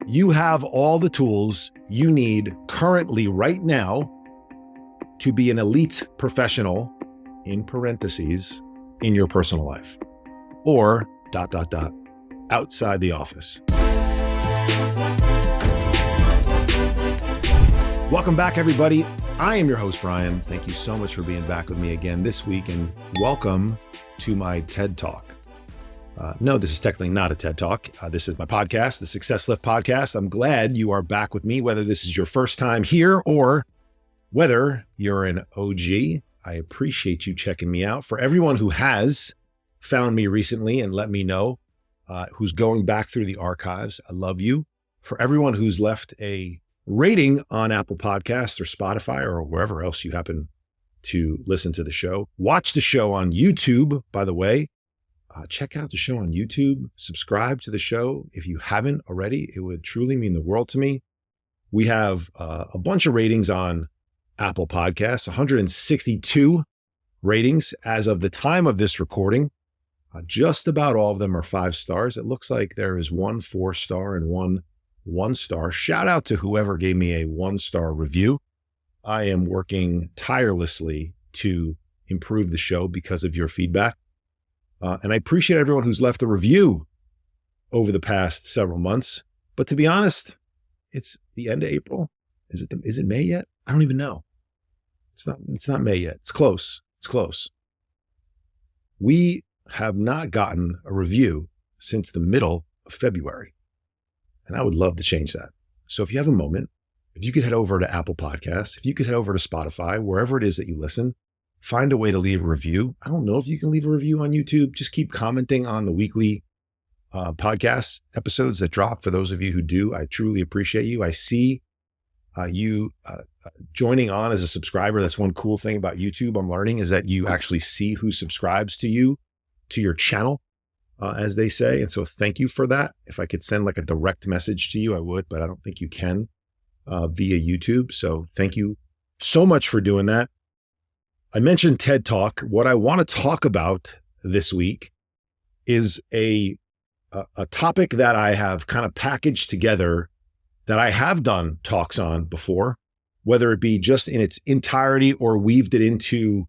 you have all the tools you need currently right now to be an elite professional, in parentheses, in your personal life, or ... outside the office. Welcome back, everybody. I am your host, Brian. Thank you so much for being back with me again this week, and welcome to my TED Talk. No, this is technically not a TED Talk. This is my podcast, the Success Lift Podcast. I'm glad you are back with me, whether this is your first time here or whether you're an OG. I appreciate you checking me out. For everyone who has found me recently and let me know, who's going back through the archives, I love you. For everyone who's left a rating on Apple Podcasts or Spotify or wherever else you happen to listen to the show, watch the show on YouTube, by the way. Check out the show on YouTube. Subscribe to the show if you haven't already. It would truly mean the world to me. We have a bunch of ratings on Apple Podcasts, 162 ratings as of the time of this recording. Just about all of them are 5 stars. It looks like there is 1 4-star and 1 1-star. Shout out to whoever gave me a 1-star review. I am working tirelessly to improve the show because of your feedback. And I appreciate everyone who's left a review over the past several months. But to be honest, it's the end of April. Is it May yet? I don't even know. It's not May yet. It's close. It's close. We have not gotten a review since the middle of February. And I would love to change that. So if you have a moment, if you could head over to Apple Podcasts, if you could head over to Spotify, wherever it is that you listen, find a way to leave a review. I don't know if you can leave a review on YouTube. Just keep commenting on the weekly podcast episodes that drop. For those of you who do, I truly appreciate you. I see you joining on as a subscriber. That's one cool thing about YouTube I'm learning, is that you actually see who subscribes to you, to your channel, as they say. And so thank you for that. If I could send like a direct message to you, I would, but I don't think you can via YouTube. So thank you so much for doing that. I mentioned TED Talk. What I want to talk about this week is a topic that I have kind of packaged together that I have done talks on before, whether it be just in its entirety or weaved it into,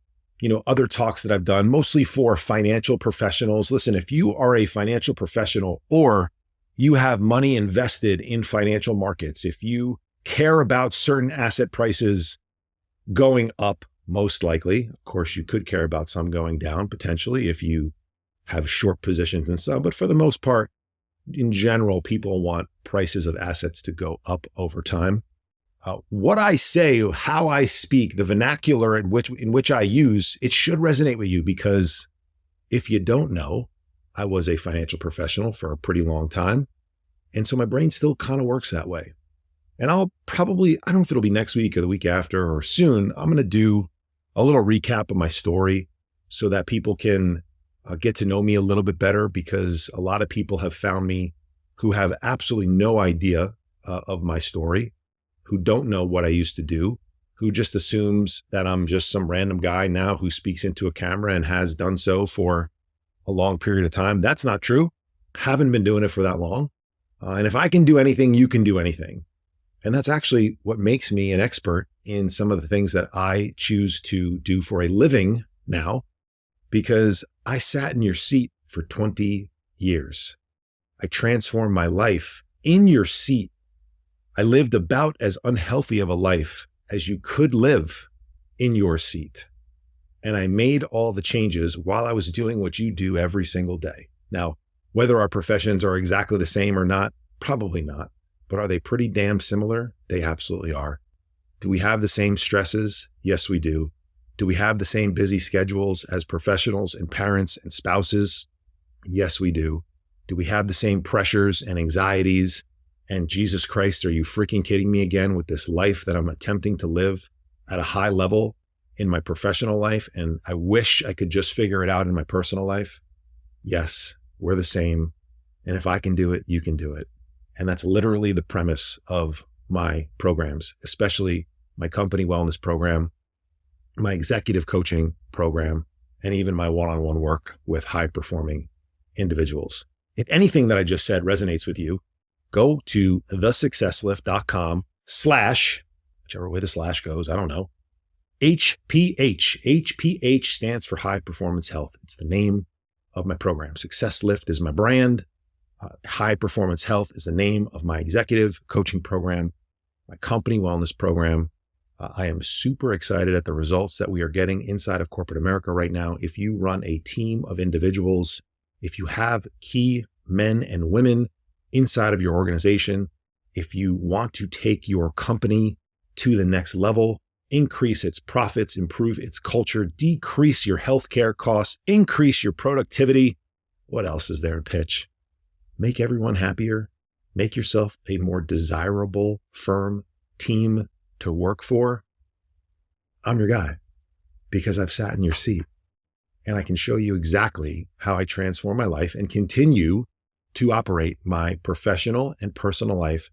other talks that I've done, mostly for financial professionals. Listen, if you are a financial professional or you have money invested in financial markets, if you care about certain asset prices going up, most likely, of course, you could care about some going down potentially if you have short positions in some, but for the most part, in general, people want prices of assets to go up over time. What I say, how I speak, the vernacular in which I use, it should resonate with you, because if you don't know, I was a financial professional for a pretty long time. And so my brain still kind of works that way. And I'll probably, I don't know if it'll be next week or the week after or soon, I'm going to do a little recap of my story so that people can get to know me a little bit better, because a lot of people have found me who have absolutely no idea of my story, who don't know what I used to do, who just assumes that I'm just some random guy now who speaks into a camera and has done so for a long period of time. That's not true. Haven't been doing it for that long. And if I can do anything, you can do anything. And that's actually what makes me an expert in some of the things that I choose to do for a living now, because I sat in your seat for 20 years. I transformed my life in your seat. I lived about as unhealthy of a life as you could live in your seat. And I made all the changes while I was doing what you do every single day. Now, whether our professions are exactly the same or not, probably not. But are they pretty damn similar? They absolutely are. Do we have the same stresses? Yes, we do. Do we have the same busy schedules as professionals and parents and spouses? Yes, we do. Do we have the same pressures and anxieties? And Jesus Christ, are you freaking kidding me again with this life that I'm attempting to live at a high level in my professional life? And I wish I could just figure it out in my personal life. Yes, we're the same. And if I can do it, you can do it. And that's literally the premise of my programs, especially my company wellness program, my executive coaching program, and even my one-on-one work with high-performing individuals. If anything that I just said resonates with you, go to thesuccesslift.com/ whichever way the slash goes, I don't know, HPH. HPH stands for High Performance Health. It's the name of my program. Suceçss Lift is my brand. High Performance Health is the name of my executive coaching program, my company wellness program. I am super excited at the results that we are getting inside of corporate America right now. If you run a team of individuals, if you have key men and women inside of your organization, if you want to take your company to the next level, increase its profits, improve its culture, decrease your healthcare costs, increase your productivity. What else is there to pitch? Make everyone happier. Make yourself a more desirable firm, team to work for. I'm your guy because I've sat in your seat and I can show you exactly how I transform my life and continue to operate my professional and personal life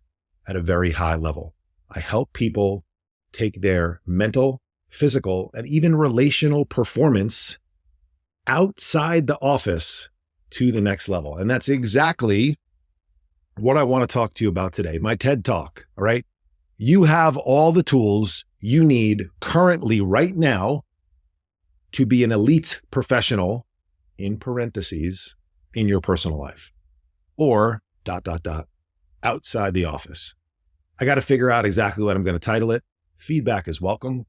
at a very high level. I help people take their mental, physical, and even relational performance outside the office to the next level. And that's exactly what I want to talk to you about today, my TED Talk, all right? You have all the tools you need currently right now to be an elite professional, in parentheses, in your personal life, or ... outside the office. I got to figure out exactly what I'm going to title it. Feedback is welcome.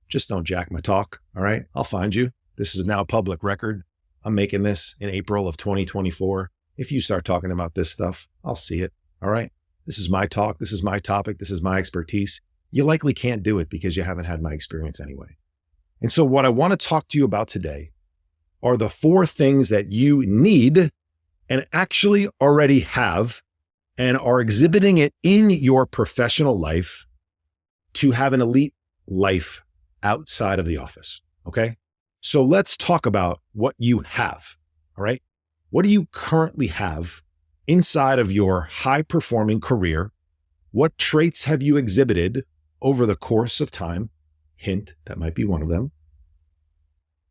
Just don't jack my talk, all right? I'll find you. This is now a public record. I'm making this in April of 2024. If you start talking about this stuff, I'll see it, all right? This is my talk. This is my topic. This is my expertise. You likely can't do it because you haven't had my experience anyway. And so what I want to talk to you about today are the 4 things that you need and actually already have and are exhibiting it in your professional life to have an elite life outside of the office, okay? So let's talk about what you have, all right? What do you currently have inside of your high-performing career? What traits have you exhibited over the course of time? Hint, that might be one of them.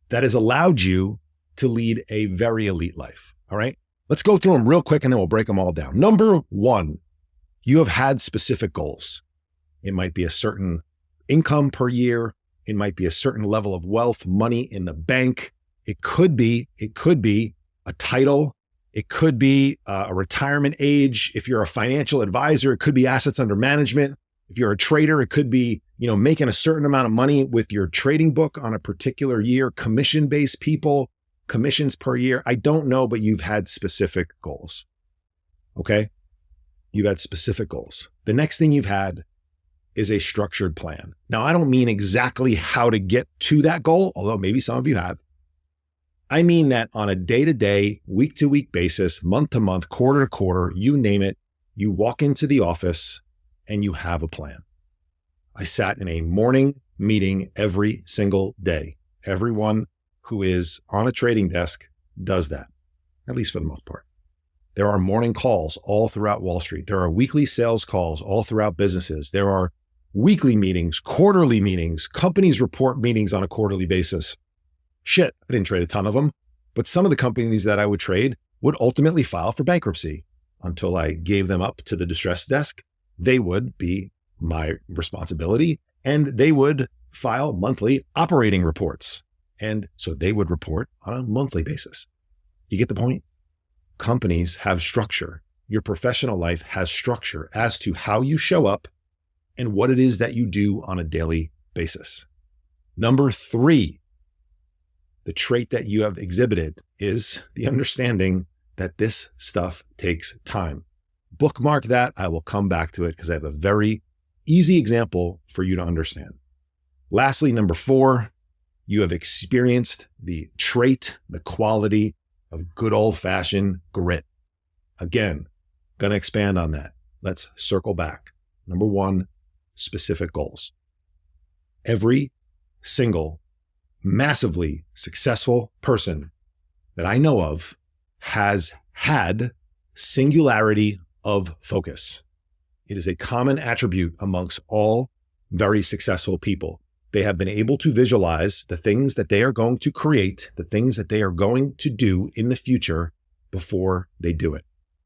That has allowed you to lead a very elite life, all right? Let's go through them real quick and then we'll break them all down. Number 1, you have had specific goals. It might be a certain income per year. It might be a certain level of wealth, money in the bank. It could be a title. It could be a retirement age. If you're a financial advisor, it could be assets under management. If you're a trader, it could be, making a certain amount of money with your trading book on a particular year, commission-based people, commissions per year. I don't know, but you've had specific goals. Okay? You've had specific goals. The next thing you've had is a structured plan. Now, I don't mean exactly how to get to that goal, although maybe some of you have. I mean that on a day-to-day, week-to-week basis, month-to-month, quarter-to-quarter, you name it, you walk into the office and you have a plan. I sat in a morning meeting every single day. Everyone who is on a trading desk does that, at least for the most part. There are morning calls all throughout Wall Street. There are weekly sales calls all throughout businesses. There are weekly meetings, quarterly meetings, companies report meetings on a quarterly basis. Shit, I didn't trade a ton of them, but some of the companies that I would trade would ultimately file for bankruptcy. Until I gave them up to the distress desk, they would be my responsibility and they would file monthly operating reports. And so they would report on a monthly basis. You get the point? Companies have structure. Your professional life has structure as to how you show up and what it is that you do on a daily basis. Number 3, the trait that you have exhibited is the understanding that this stuff takes time. Bookmark that. I will come back to it because I have a very easy example for you to understand. Lastly, number 4, you have experienced the trait, the quality of good old-fashioned grit. Again, going to expand on that. Let's circle back. Number 1, specific goals. Every single massively successful person that I know of has had singularity of focus. It is a common attribute amongst all very successful people. They have been able to visualize the things that they are going to create, the things that they are going to do in the future before they do it.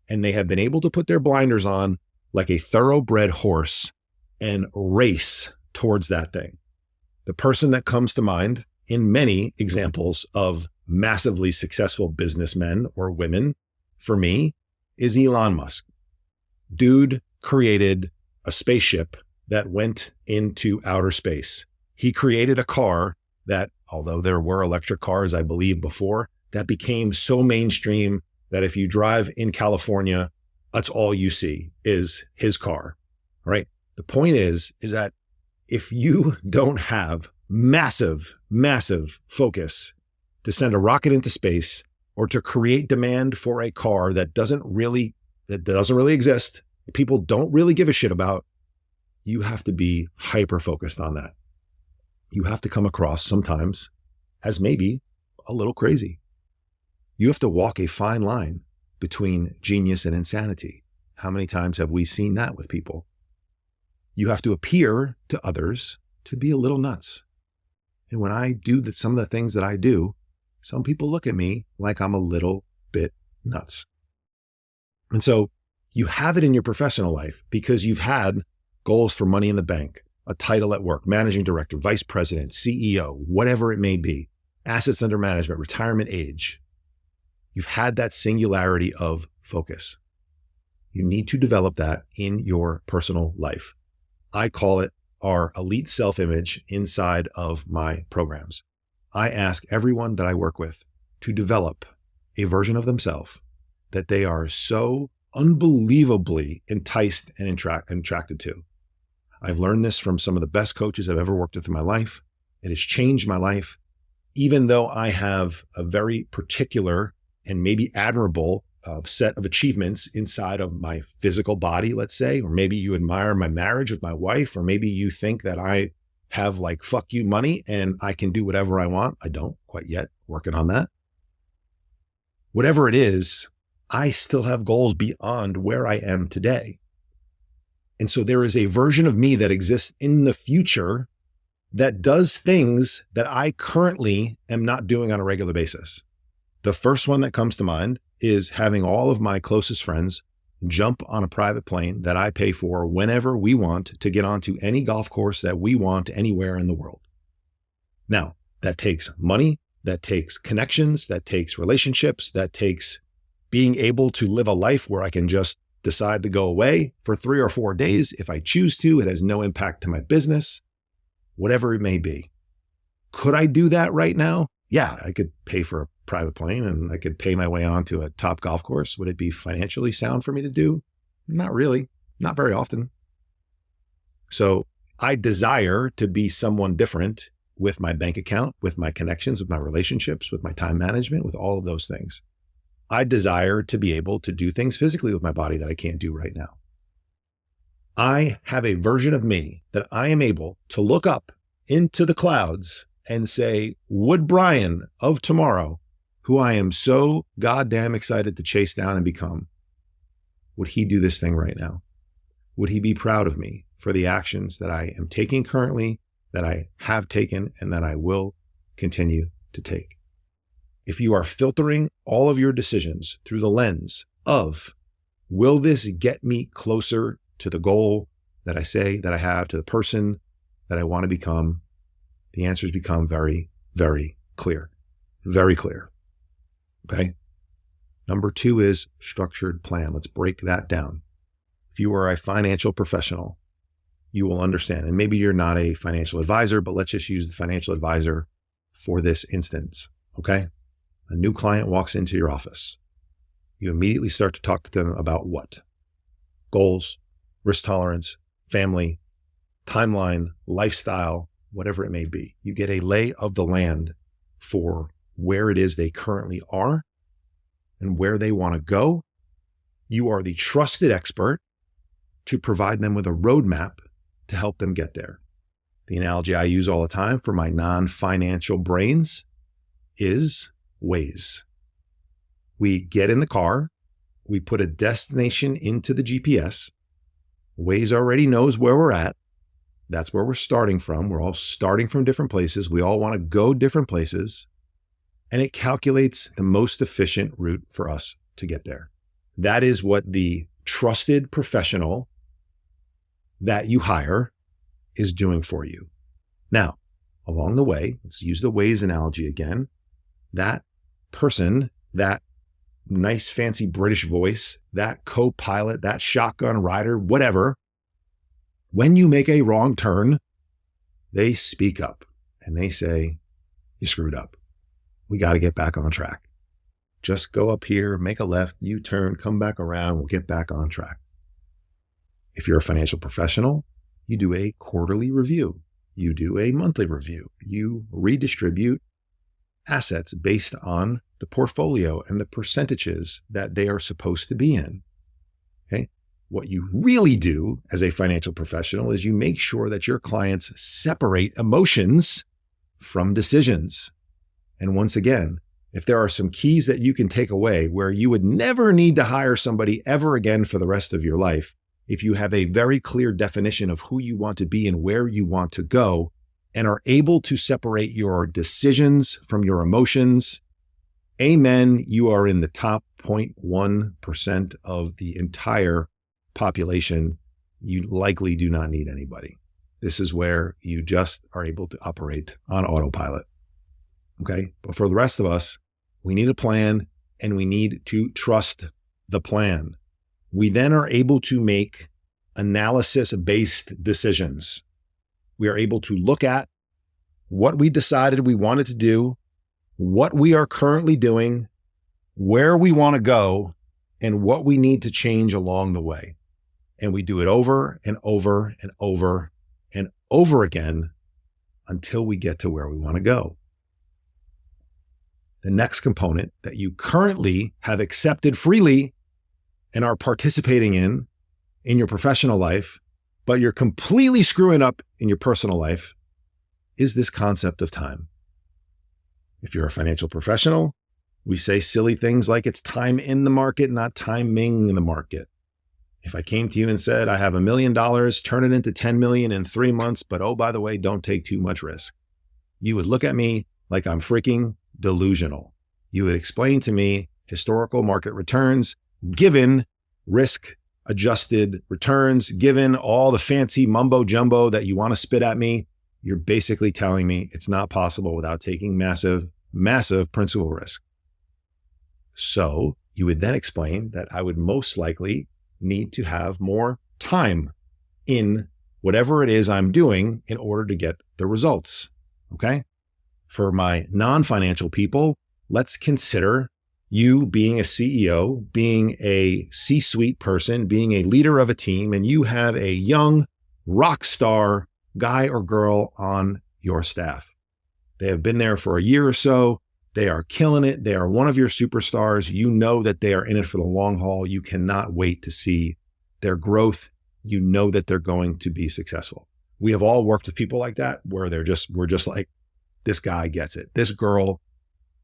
and they have been able to put their blinders on like a thoroughbred horse and race towards that thing. The person that comes to mind in many examples of massively successful businessmen or women, for me, is Elon Musk. Dude created a spaceship that went into outer space. He created a car that, although there were electric cars, I believe, before, that became so mainstream that if you drive in California, that's all you see is his car, right? The point is that if you don't have massive, massive focus to send a rocket into space or to create demand for a car that doesn't really exist, people don't really give a shit about, you have to be hyper-focused on that. You have to come across sometimes as maybe a little crazy. You have to walk a fine line between genius and insanity. How many times have we seen that with people? You have to appear to others to be a little nuts. And when I do some of the things that I do, some people look at me like I'm a little bit nuts. And so you have it in your professional life because you've had goals for money in the bank, a title at work, managing director, vice president, CEO, whatever it may be, assets under management, retirement age. You've had that singularity of focus. You need to develop that in your personal life. I call it our elite self-image inside of my programs. I ask everyone that I work with to develop a version of themselves that they are so unbelievably enticed and attracted to. I've learned this from some of the best coaches I've ever worked with in my life. It has changed my life. Even though I have a very particular and maybe admirable set of achievements inside of my physical body, let's say, or maybe you admire my marriage with my wife, or maybe you think that I have like fuck you money and I can do whatever I want. I don't quite yet, working on that. Whatever it is, I still have goals beyond where I am today. And so there is a version of me that exists in the future that does things that I currently am not doing on a regular basis. The first one that comes to mind is having all of my closest friends jump on a private plane that I pay for whenever we want to get onto any golf course that we want anywhere in the world. Now, that takes money, that takes connections, that takes relationships, that takes being able to live a life where I can just decide to go away for 3 or 4 days if I choose to. It has no impact to my business, whatever it may be. Could I do that right now? Yeah, I could pay for a private plane and I could pay my way onto a top golf course. Would it be financially sound for me to do? Not really, not very often. So I desire to be someone different with my bank account, with my connections, with my relationships, with my time management, with all of those things. I desire to be able to do things physically with my body that I can't do right now. I have a version of me that I am able to look up into the clouds and say, would Brian of tomorrow, who I am so goddamn excited to chase down and become, would he do this thing right now? Would he be proud of me for the actions that I am taking currently, that I have taken, and that I will continue to take? If you are filtering all of your decisions through the lens of, will this get me closer to the goal that I say that I have, to the person that I want to become, the answers become very, very clear. Very clear. Okay. Number 2 is structured plan. Let's break that down. If you are a financial professional, you will understand, and maybe you're not a financial advisor, but let's just use the financial advisor for this instance. Okay. A new client walks into your office. You immediately start to talk to them about what? Goals, risk tolerance, family, timeline, lifestyle, whatever it may be. You get a lay of the land for where it is they currently are and where they want to go. You are the trusted expert to provide them with a roadmap to help them get there. The analogy I use all the time for my non-financial brains is Waze. We get in the car, we put a destination into the GPS. Waze already knows where we're at. That's where we're starting from. We're all starting from different places. We all want to go different places. And it calculates the most efficient route for us to get there. That is what the trusted professional that you hire is doing for you. Now, along the way, let's use the Waze analogy again. That person, that nice fancy British voice, that co-pilot, that shotgun rider, whatever, when you make a wrong turn, they speak up and they say, you screwed up. We got to get back on track. Just go up here, make a left, U-turn, come back around, we'll get back on track. If you're a financial professional, you do a quarterly review. You do a monthly review. You redistribute assets based on the portfolio and the percentages that they are supposed to be in. Okay? What you really do as a financial professional is you make sure that your clients separate emotions from decisions. And once again, if there are some keys that you can take away where you would never need to hire somebody ever again for the rest of your life, if you have a very clear definition of who you want to be and where you want to go, and are able to separate your decisions from your emotions, amen, you are in the top 0.1% of the entire population. You likely do not need anybody. This is where you just are able to operate on autopilot. Okay? But for the rest of us, we need a plan and we need to trust the plan. We then are able to make analysis-based decisions. We are able to look at what we decided we wanted to do, what we are currently doing, where we want to go, and what we need to change along the way. And we do it over and over and over and over again until we get to where we want to go. The next component that you currently have accepted freely and are participating in your professional life, but you're completely screwing up in your personal life, is this concept of time. If you're a financial professional, we say silly things like it's time in the market, not timing in the market. If I came to you and said, I have $1 million, turn it into 10 million in 3 months, but oh, by the way, don't take too much risk. You would look at me like I'm freaking delusional. You would explain to me historical market returns, given risk-adjusted returns, given all the fancy mumbo jumbo that you want to spit at me. You're basically telling me it's not possible without taking massive, massive principal risk. So you would then explain that I would most likely need to have more time in whatever it is I'm doing in order to get the results. Okay? For my non-financial people, let's consider you being a CEO, being a C-suite person, being a leader of a team, and you have a young rock star guy or girl on your staff. They have been there for a year or so. They are killing it. They are one of your superstars. You know that they are in it for the long haul. You cannot wait to see their growth. You know that they're going to be successful. We have all worked with people like that where we're just like, this guy gets it. This girl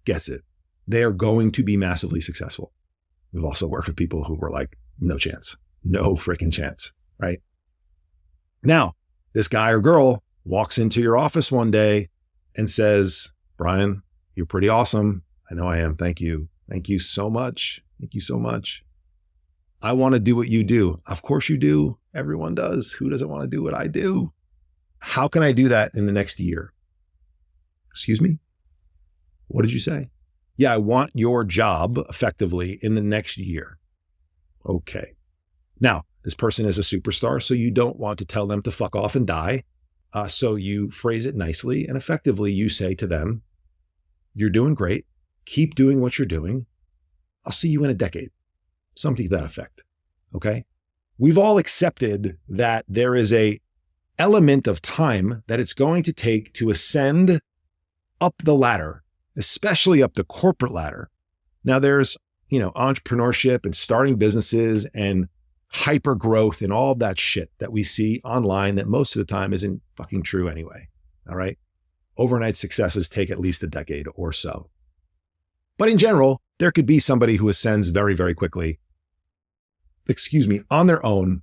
gets it. They are going to be massively successful. We've also worked with people who were like, no chance, no freaking chance, right? Now, this guy or girl walks into your office one day and says, Brian, you're pretty awesome. I know I am. Thank you. Thank you so much. Thank you so much. I want to do what you do. Of course you do. Everyone does. Who doesn't want to do what I do? How can I do that in the next year? Excuse me? What did you say? Yeah, I want your job effectively in the next year. Okay. Now, this person is a superstar, so you don't want to tell them to fuck off and die. So you phrase it nicely, and effectively you say to them, you're doing great. Keep doing what you're doing. I'll see you in a decade. Something to that effect. Okay? We've all accepted that there is a element of time that it's going to take to ascend up the ladder, especially up the corporate ladder. Now there's, entrepreneurship and starting businesses and hyper growth and all that shit that we see online that most of the time isn't fucking true anyway. All right. Overnight successes take at least a decade or so. But in general, there could be somebody who ascends very, very quickly, on their own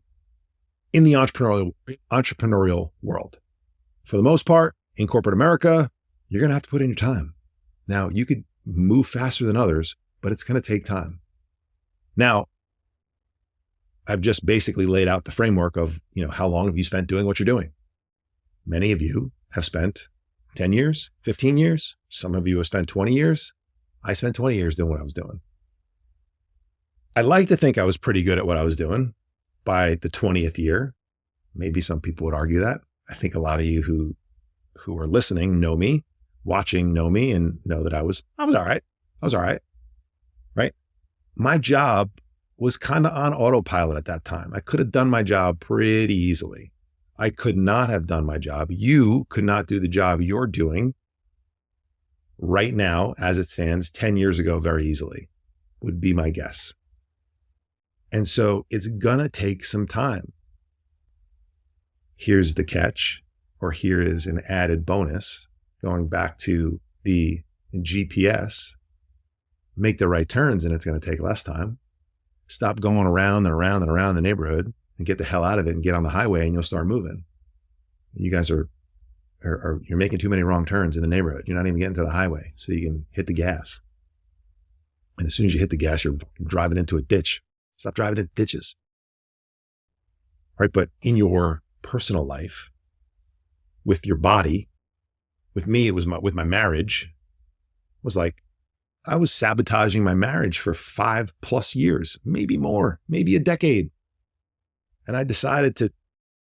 in the entrepreneurial world. For the most part, in corporate America, you're going to have to put in your time. Now, you could move faster than others, but it's going to take time. Now, I've just basically laid out the framework of, how long have you spent doing what you're doing? Many of you have spent 10 years, 15 years. Some of you have spent 20 years. I spent 20 years doing what I was doing. I like to think I was pretty good at what I was doing by the 20th year. Maybe some people would argue that. I think a lot of you who are listening know me, watching know me, and know that I was all right. I was all right, right? My job was kind of on autopilot at that time. I could have done my job pretty easily. I could not have done my job. You could not do the job you're doing right now, as it stands, 10 years ago, very easily, would be my guess. And so it's gonna take some time. Here's the catch, or here is an added bonus, going back to the GPS. Make the right turns and it's gonna take less time. Stop going around and around and around the neighborhood and get the hell out of it and get on the highway and you'll start moving. You guys are you're making too many wrong turns in the neighborhood. You're not even getting to the highway so you can hit the gas. And as soon as you hit the gas, you're driving into a ditch. Stop driving into ditches. Right? But in your personal life, with your body, with me, it was with my marriage, it was like, I was sabotaging my marriage for 5+ years, maybe more, maybe a decade. And I decided to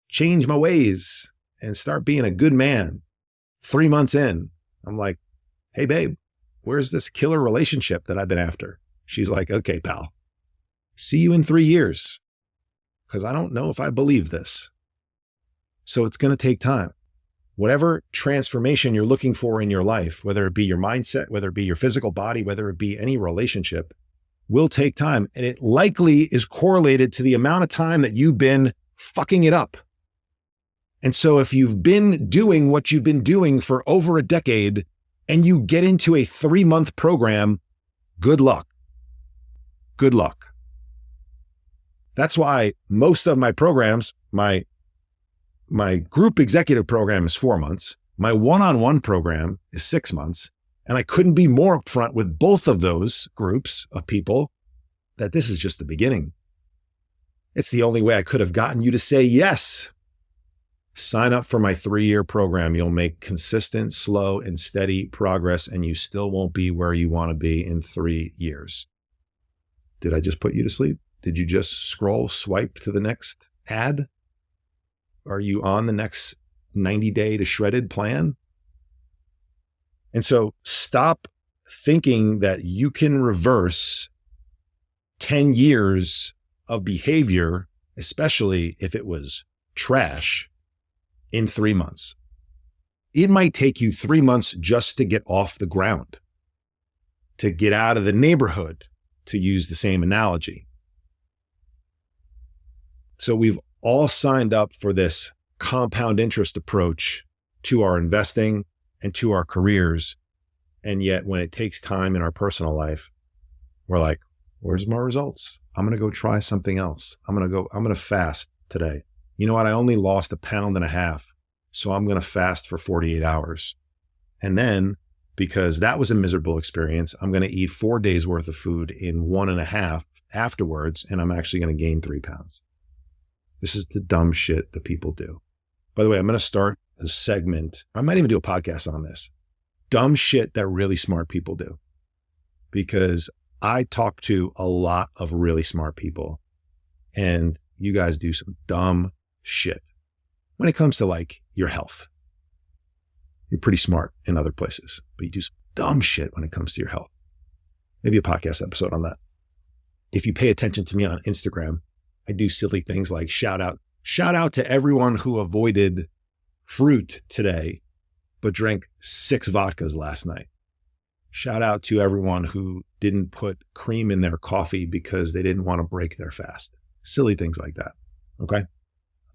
change my ways and start being a good man. 3 months in, I'm like, hey, babe, where's this killer relationship that I've been after? She's like, okay, pal, see you in 3 years, because I don't know if I believe this. So it's going to take time. Whatever transformation you're looking for in your life, whether it be your mindset, whether it be your physical body, whether it be any relationship, will take time. And it likely is correlated to the amount of time that you've been fucking it up. And so if you've been doing what you've been doing for over a decade and you get into a 3-month program, good luck. Good luck. That's why most of my programs, my group executive program is 4 months. My one-on-one program is 6 months. And I couldn't be more upfront with both of those groups of people that this is just the beginning. It's the only way I could have gotten you to say yes. Sign up for my 3-year program. You'll make consistent, slow, and steady progress, and you still won't be where you want to be in 3 years. Did I just put you to sleep? Did you just swipe to the next ad? Are you on the next 90-day to shredded plan? And so stop thinking that you can reverse 10 years of behavior, especially if it was trash, in 3 months. It might take you 3 months just to get off the ground, to get out of the neighborhood, to use the same analogy. So we've all signed up for this compound interest approach to our investing and to our careers. And yet when it takes time in our personal life, we're like, where's my results? I'm going to go try something else. I'm going to fast today. You know what? I only lost 1.5 pounds, so I'm going to fast for 48 hours. And then, because that was a miserable experience, I'm going to eat 4 days worth of food in 1.5 afterwards, and I'm actually going to gain 3 pounds. This is the dumb shit that people do. By the way, I'm going to start a segment. I might even do a podcast on this. Dumb shit that really smart people do. Because I talk to a lot of really smart people, and you guys do some dumb shit when it comes to like your health. You're pretty smart in other places, but you do some dumb shit when it comes to your health. Maybe a podcast episode on that. If you pay attention to me on Instagram, I do silly things like shout out to everyone who avoided fruit today, but drank 6 vodkas last night. Shout out to everyone who didn't put cream in their coffee because they didn't want to break their fast. Silly things like that. Okay.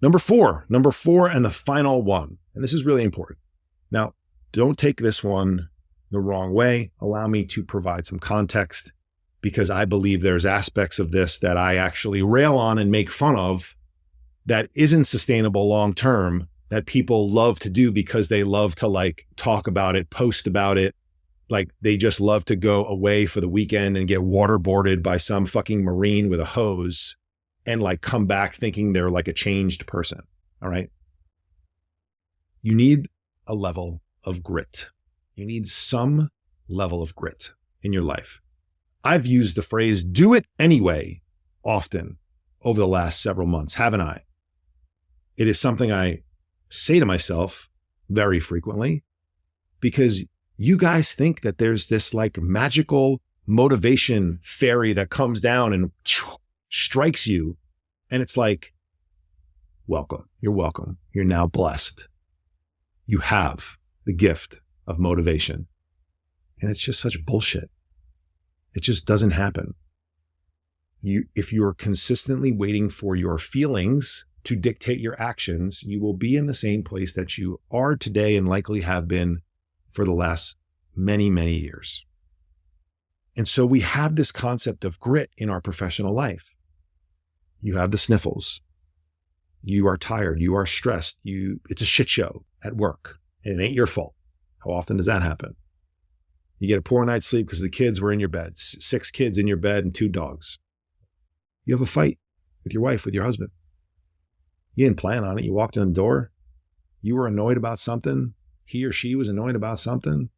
Number four and the final one. And this is really important. Now, don't take this one the wrong way. Allow me to provide some context, because I believe there's aspects of this that I actually rail on and make fun of that isn't sustainable long-term, that people love to do because they love to like talk about it, post about it. Like they just love to go away for the weekend and get waterboarded by some fucking Marine with a hose and like come back thinking they're like a changed person. All right. You need a level of grit. You need some level of grit in your life. I've used the phrase do it anyway often over the last several months, haven't I? It is something I say to myself very frequently because you guys think that there's this like magical motivation fairy that comes down and strikes you. And it's like, welcome. You're welcome. You're now blessed. You have the gift of motivation. And it's just such bullshit. It just doesn't happen. If you're consistently waiting for your feelings to dictate your actions, you will be in the same place that you are today and likely have been for the last many, many years. And so we have this concept of grit in our professional life. You have the sniffles. You are tired. You are stressed. It's a shit show at work, and it ain't your fault. How often does that happen? You get a poor night's sleep because the kids were in your bed, 6 kids in your bed and 2 dogs. You have a fight with your wife, with your husband. You didn't plan on it. You walked in the door. You were annoyed about something. He or she was annoyed about something.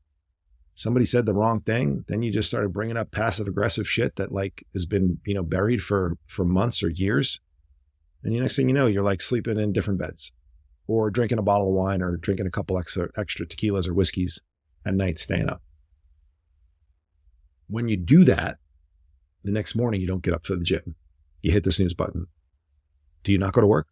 Somebody said the wrong thing. Then you just started bringing up passive aggressive shit that like has been, buried for months or years. And the next thing you know, you're like sleeping in different beds or drinking a bottle of wine or drinking a couple extra tequilas or whiskeys at night, staying up. When you do that, the next morning, you don't get up to the gym. You hit the snooze button. Do you not go to work?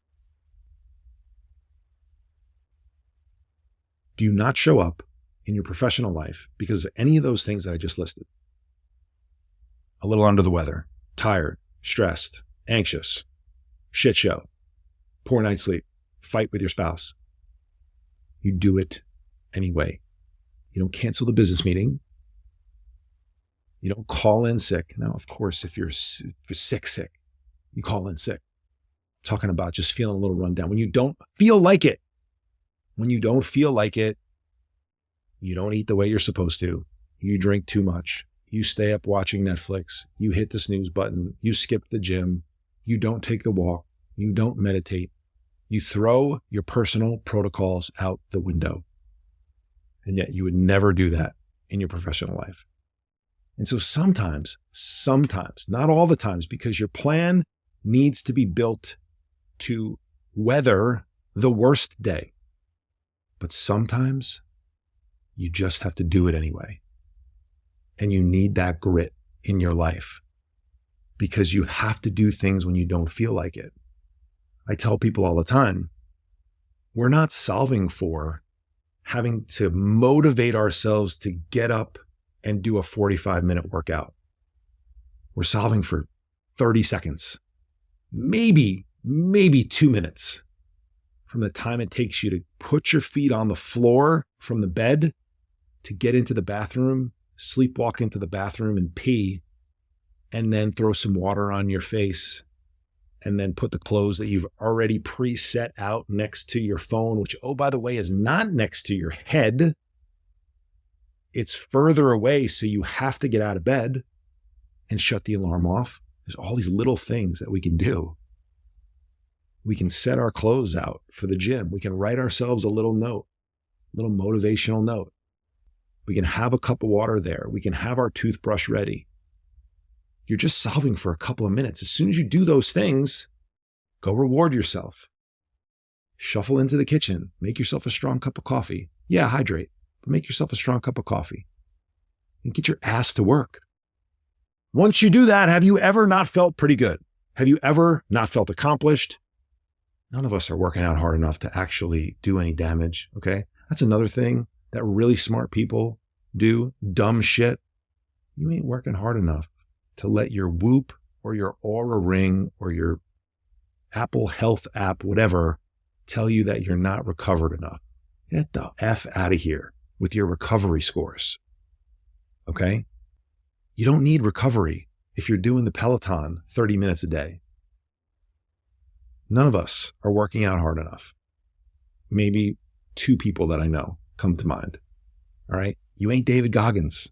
Do you not show up in your professional life because of any of those things that I just listed? A little under the weather, tired, stressed, anxious, shit show, poor night's sleep, fight with your spouse. You do it anyway. You don't cancel the business meeting. You don't call in sick. Now, of course, if you're sick, you call in sick. I'm talking about just feeling a little run down. When you don't feel like it, you don't eat the way you're supposed to. You drink too much. You stay up watching Netflix. You hit the snooze button. You skip the gym. You don't take the walk. You don't meditate. You throw your personal protocols out the window. And yet you would never do that in your professional life. And so sometimes, not all the times, because your plan needs to be built to weather the worst day. But sometimes you just have to do it anyway. And you need that grit in your life because you have to do things when you don't feel like it. I tell people all the time, we're not solving for having to motivate ourselves to get up and do a 45-minute workout. We're solving for 30 seconds, maybe 2 minutes from the time it takes you to put your feet on the floor from the bed to get into the bathroom, sleepwalk into the bathroom and pee, and then throw some water on your face, and then put the clothes that you've already preset out next to your phone, which, oh, by the way, is not next to your head. It's further away, so you have to get out of bed and shut the alarm off. There's all these little things that we can do. We can set our clothes out for the gym. We can write ourselves a little note, a little motivational note. We can have a cup of water there. We can have our toothbrush ready. You're just solving for a couple of minutes. As soon as you do those things, go reward yourself. Shuffle into the kitchen. Make yourself a strong cup of coffee. Yeah, hydrate, but make yourself a strong cup of coffee and get your ass to work. Once you do that, have you ever not felt pretty good? Have you ever not felt accomplished? None of us are working out hard enough to actually do any damage, okay? That's another thing that really smart people do, dumb shit. You ain't working hard enough to let your Whoop or your Oura Ring or your Apple Health app, whatever, tell you that you're not recovered enough. Get the F out of here with your recovery scores, okay? You don't need recovery if you're doing the Peloton 30 minutes a day. None of us are working out hard enough. Maybe 2 people that I know come to mind, all right? You ain't David Goggins.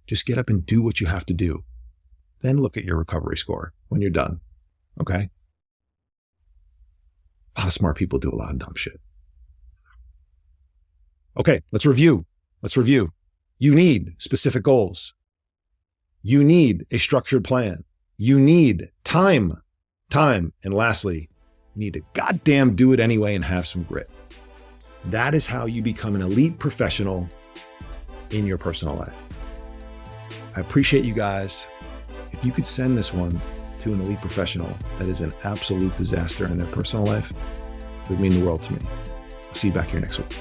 Just get up and do what you have to do. Then look at your recovery score when you're done. Okay. A lot of smart people do a lot of dumb shit. Okay, let's review. You need specific goals. You need a structured plan. You need time. And lastly, you need to goddamn do it anyway and have some grit. That is how you become an elite professional in your personal life. I appreciate you guys. If you could send this one to an elite professional that is an absolute disaster in their personal life, it would mean the world to me. I'll see you back here next week.